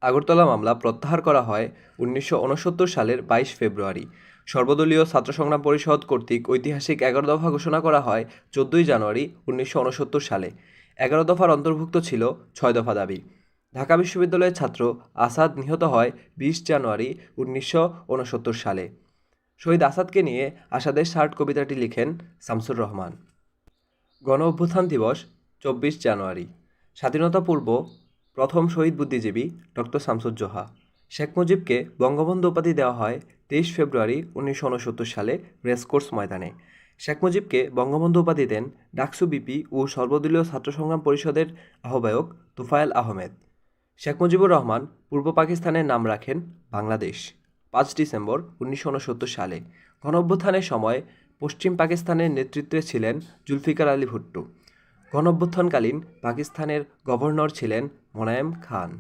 আগরতলা মামলা প্রত্যাহার করা হয় ১৯৬৯ সালের ২২ ফেব্রুয়ারি। সর্বদলীয় ছাত্র সংগ্রাম পরিষদ কর্তৃক ঐতিহাসিক ১১ দফা ঘোষণা করা হয় ১৪ জানুয়ারি ১৯৬৯ সালে। ১১ দফার অন্তর্ভুক্ত ছিল ৬ দফা দাবি। ঢাকা বিশ্ববিদ্যালয়ের ছাত্র আসাদ নিহত হয় ২০ জানুয়ারি ১৯৬৯ সালে। শহীদ আসাদকে নিয়ে আসাদের ষাট কবিতাটি লিখেন শামসুর রহমান। গণ অভ্যুত্থান দিবস ২৪ জানুয়ারি। স্বাধীনতা পূর্ব প্রথম শহীদ বুদ্ধিজীবী ডক্টর শামসুজ্জোহা। শেখ মুজিবকে বঙ্গবন্ধু উপাধি দেওয়া হয় ২৩ ফেব্রুয়ারি ১৯৬৯ সালে রেসকোর্স ময়দানে। শেখ মুজিবকে বঙ্গবন্ধু উপাধি দেন ডাকসু বিপি ও সর্বদলীয় ছাত্র সংগ্রাম পরিষদের আহ্বায়ক তোফায়েল আহমেদ। শেখ মুজিবুর রহমান পূর্ব পাকিস্তানের নাম রাখেন বাংলাদেশ ৫ ডিসেম্বর ১৯৬৯ সালে। গণঅভ্যুত্থানের সময় পশ্চিম পাকিস্তানের নেতৃত্বে ছিলেন জুলফিকার আলী ভুট্টো। গণঅভ্যুত্থানকালীন পাকিস্তানের গভর্নর ছিলেন মোনায়েম খান।